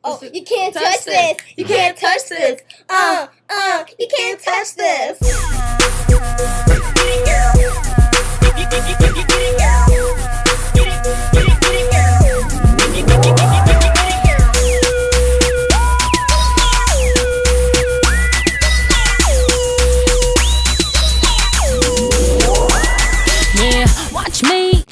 Oh, you can't touch this. You can't touch this. You can't touch this. Yeah, watch me.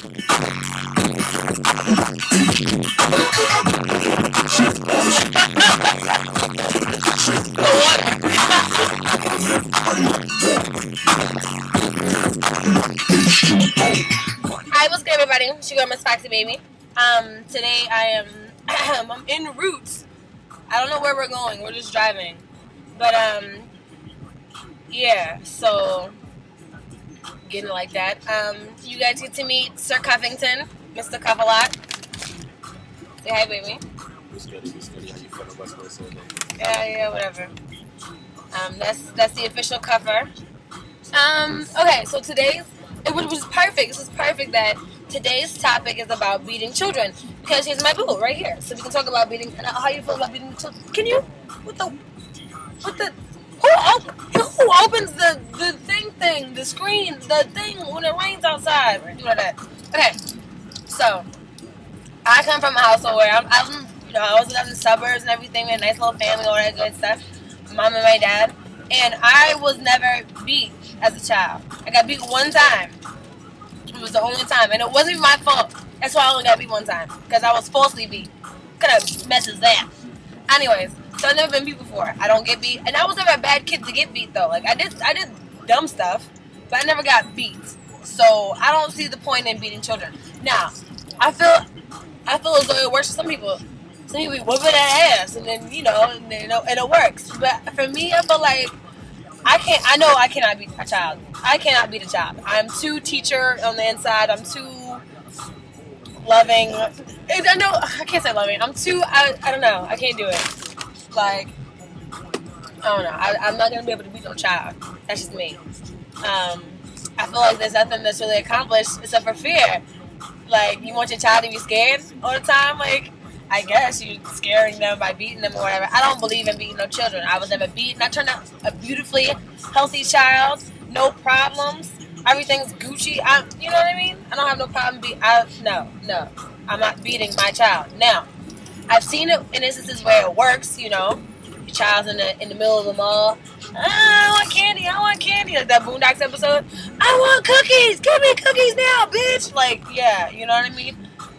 Hi, what's good, everybody? It's your girl, Miss Foxy Baby. Today I am I'm en route. I don't know where we're going. We're just driving, but yeah. So getting like that. You guys get to meet Sir Cuffington, Mr. Cuff-a-Lot. Say hi, baby. It's good. How you feeling? What's going on? Yeah, whatever. That's the official cuffer. Okay, so which was perfect. This is perfect that today's topic is about beating children, because here's my boo right here, so we can talk about beating. And how you feel about beating children? Can you? Who opens the screen, the thing when it rains outside? We're doing that. Okay, so I come from a household where I was in the suburbs and everything. We had a nice little family, all that good stuff. My mom and my dad, and I was never beat as a child. I got beat one time. It was the only time, and it wasn't even my fault. That's why I only got beat one time, because I was falsely beat. Could have messes that. Anyways, so I've never been beat before. I don't get beat, and I was never a bad kid to get beat though. Like I did dumb stuff, but I never got beat. So I don't see the point in beating children. Now, I feel as though it works for some people. Some people be whooping that ass, and then and it works. But for me, I feel like I know I cannot beat a child. I cannot beat a child. I'm too teacher on the inside. I'm too loving. I can't say loving. I'm too. I don't know. I can't do it. Like, I don't know. I'm not gonna be able to beat no child. That's just me. I feel like there's nothing that's really accomplished except for fear. Like, you want your child to be scared all the time? Like, I guess you're scaring them by beating them or whatever. I don't believe in beating no children. I was never beaten. I turned out a beautifully healthy child. No problems. Everything's Gucci. You know what I mean? I don't have no problem no. I'm not beating my child. Now, I've seen it in instances where it works, Your child's in the middle of the mall. I want candy. Like that Boondocks episode. I want cookies. Give me cookies now, bitch. Like, yeah, you know what I mean?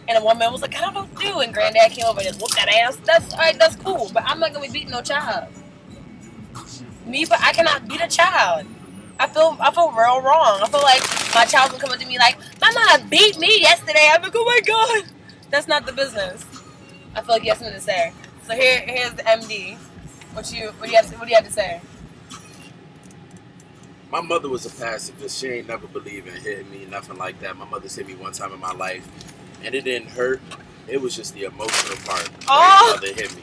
And a woman was like, I don't know what to do. And granddad came over and just whooped that ass. That's all right, that's cool. But I'm not going to be beating no child. But I cannot beat a child. I feel real wrong. I feel like my child will come up to me like, my mom beat me yesterday. I'm like, oh my God. That's not the business. I feel like you have something to say. So here's the MD. What do you have to say? My mother was a pacifist. She ain't never believed in hitting me, nothing like that. My mother's hit me one time in my life, and it didn't hurt. It was just the emotional part. My mother hit me.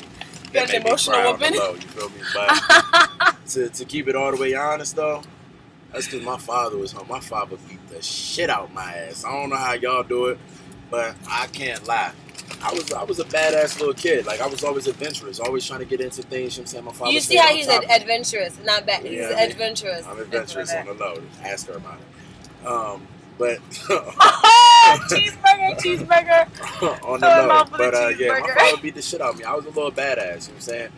That made emotional me cry whooping. on the low, you feel me? But to keep it all the way honest, though, that's because my father was home. My father beat the shit out my ass. I don't know how y'all do it, but I can't lie. I was a badass little kid. Like, I was always adventurous, always trying to get into things. You know what I'm saying? My father. You see how he's adventurous, not bad. He's adventurous. I'm adventurous on the low. Ask her about it. But cheeseburger. On the low. But yeah, my father beat the shit out of me. I was a little badass. You know what I'm saying?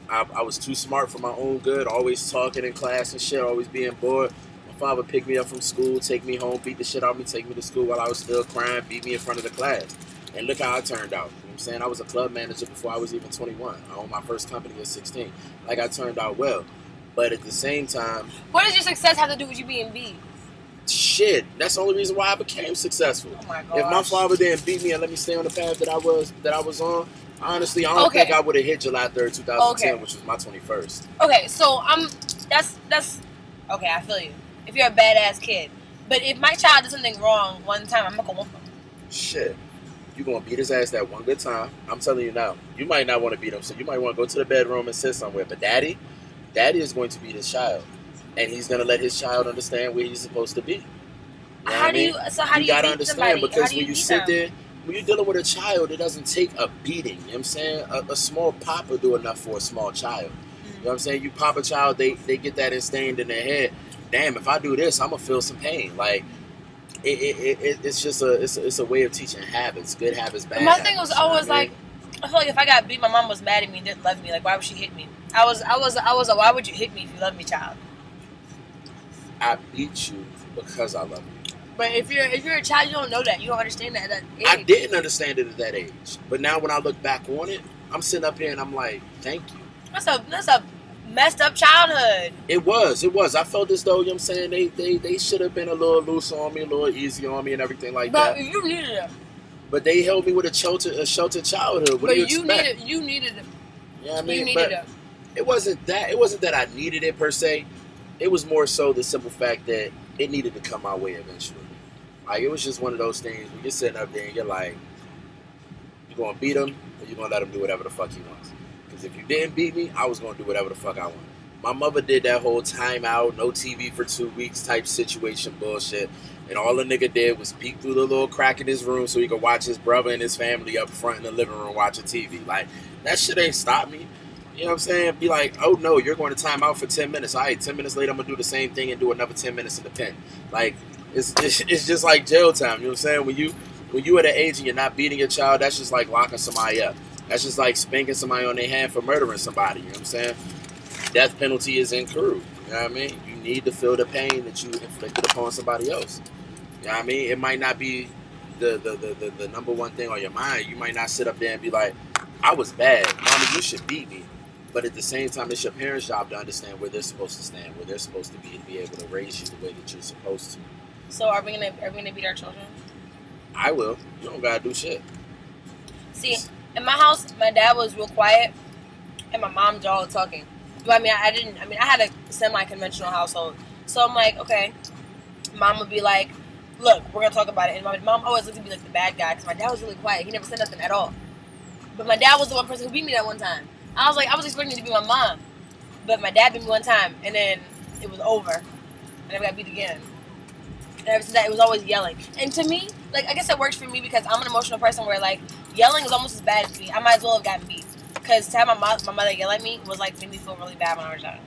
I was too smart for my own good. Always talking in class and shit. Always being bored. My father picked me up from school, take me home, beat the shit out of me, take me to school while I was still crying, beat me in front of the class. And look how I turned out. You know what I'm saying? I was a club manager before I was even 21. I owned my first company at 16. Like, I turned out well. But at the same time... What does your success have to do with you being beat? Shit. That's the only reason why I became successful. Oh my gosh. If my father didn't beat me and let me stay on the path that I was on, honestly, I don't think I would have hit July 3rd, 2010, which was my 21st. Okay, so that's... Okay, I feel you. If you're a badass kid. But if my child did something wrong one time, I'm not going to whoop him. Shit. You're going to beat his ass that one good time. I'm telling you now. You might not want to beat him, so you might want to go to the bedroom and sit somewhere. But daddy is going to beat his child. And he's going to let his child understand where he's supposed to be. You know how do you gotta beat understand somebody? because when you sit there, when you're dealing with a child, it doesn't take a beating. You know what I'm saying? A small pop will do enough for a small child. You know what I'm saying? You pop a child, they get that ingrained in their head. Damn, if I do this, I'm gonna feel some pain. Like it's just a way of teaching habits, good habits, bad habits. My thing was always like, I feel like if I got beat, my mom was mad at me and didn't love me. Like, why would she hit me? I was a why would you hit me if you love me child? I beat you because I love you. But if you're a child, you don't know that. You don't understand that at that age. I didn't understand it at that age. But now when I look back on it, I'm sitting up here and I'm like, thank you. That's a messed up childhood. It was. I felt as though, you know what I'm saying, they should have been a little loose on me, a little easy on me and everything like that. But you needed it. But they held me with a sheltered childhood. What do you expect? You needed it. You know what I mean? You needed it. It wasn't that I needed it per se. It was more so the simple fact that it needed to come my way eventually. Like, it was just one of those things where you're sitting up there and you're like, you going to beat him or you going to let him do whatever the fuck he wants? Because if you didn't beat me, I was going to do whatever the fuck I wanted. My mother did that whole timeout, no TV for 2 weeks type situation bullshit. And all the nigga did was peek through the little crack in his room so he could watch his brother and his family up front in the living room watching TV. Like, that shit ain't stopped me. You know what I'm saying? Be like, oh no, you're going to time out for 10 minutes. All right, 10 minutes later, I'm going to do the same thing and do another 10 minutes in the pen. Like, it's just like jail time. You know what I'm saying? When you at an age and you're not beating your child, that's just like locking somebody up. That's just like spanking somebody on their hand for murdering somebody. You know what I'm saying? Death penalty is incurred. You know what I mean? You need to feel the pain that you inflicted upon somebody else. You know what I mean? It might not be the number one thing on your mind. You might not sit up there and be like, I was bad. Mommy, you should beat me. But at the same time, it's your parents' job to understand where they're supposed to stand, where they're supposed to be able to raise you the way that you're supposed to. So are we gonna beat our children? I will. You don't gotta do shit. See, in my house, my dad was real quiet, and my mom did all the talking. But I had a semi-conventional household. So I'm like, okay, mom would be like, look, we're gonna talk about it. And my mom always looked at me like the bad guy because my dad was really quiet. He never said nothing at all. But my dad was the one person who beat me that one time. I was expecting it to be my mom, but my dad beat me one time, and then it was over. I never got beat again. And ever since that, it was always yelling. And to me, like, I guess it works for me because I'm an emotional person where, like, yelling is almost as bad as me. I might as well have gotten beat. Because to have my mother yell at me was, like, made me feel really bad when I was young.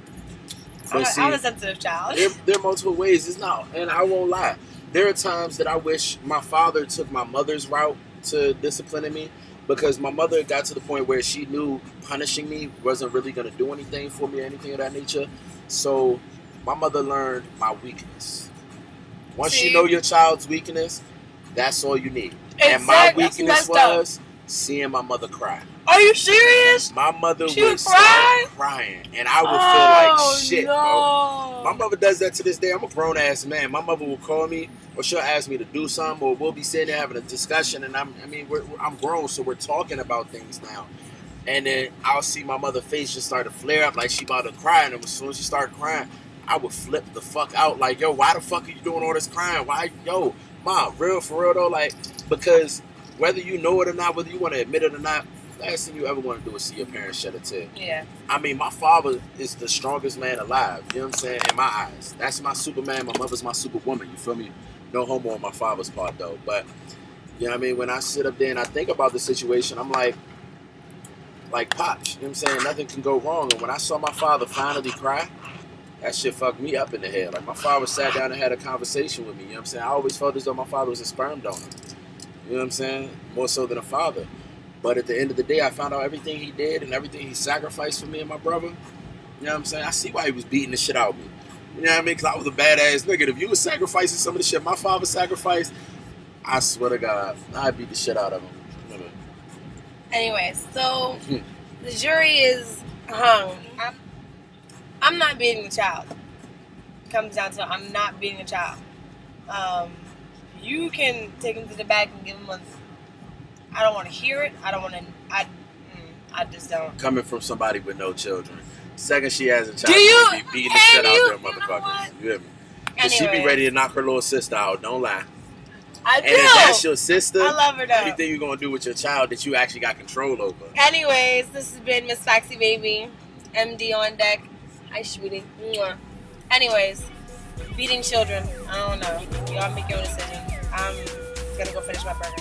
I'm a sensitive child. There are multiple ways. It's not, and I won't lie. There are times that I wish my father took my mother's route to disciplining me. Because my mother got to the point where she knew punishing me wasn't really going to do anything for me or anything of that nature. So my mother learned my weakness. Once you know your child's weakness, that's all you need. Exactly. And my weakness was seeing my mother cry. Are you serious? My mother would start crying, and I would feel like shit, bro. My mother does that to this day. I'm a grown-ass man. My mother will call me, or she'll ask me to do something, or we'll be sitting there having a discussion, and I'm grown, so we're talking about things now. And then I'll see my mother's face just start to flare up like she about to cry, and as soon as she started crying, I would flip the fuck out like, yo, why the fuck are you doing all this crying? Why, yo, Mom, for real though, like, because whether you know it or not, whether you want to admit it or not, last thing you ever want to do is see your parents shed a tear. Yeah. I mean, my father is the strongest man alive, you know what I'm saying, in my eyes. That's my Superman, my mother's my Superwoman, you feel me? No homo on my father's part, though. But, you know what I mean, when I sit up there and I think about the situation, I'm like Pops, you know what I'm saying? Nothing can go wrong. And when I saw my father finally cry, that shit fucked me up in the head. Like, my father sat down and had a conversation with me, you know what I'm saying? I always felt as though my father was a sperm donor. You know what I'm saying? More so than a father. But at the end of the day, I found out everything he did and everything he sacrificed for me and my brother. You know what I'm saying? I see why he was beating the shit out of me. You know what I mean? Because I was a badass nigga. If you was sacrificing some of the shit my father sacrificed, I swear to God, I'd beat the shit out of him. You know? Anyways, so the jury is hung. I'm not beating the child. It comes down to I'm not beating a child. You can take him to the back and give him a... I don't want to hear it. I don't want to... I just don't. Coming from somebody with no children. Second she has a child, do you be beating the shit out of them motherfuckers. You hear me? Because she be ready to knock her little sister out. Don't lie. I do. And if that's your sister, I love her though. Anything you're going to do with your child that you actually got control over. Anyways, this has been Miss Foxy Baby. MD on deck. Hi, sweetie. Anyways, beating children. I don't know. Y'all make your own decision. I'm going to go finish my burger.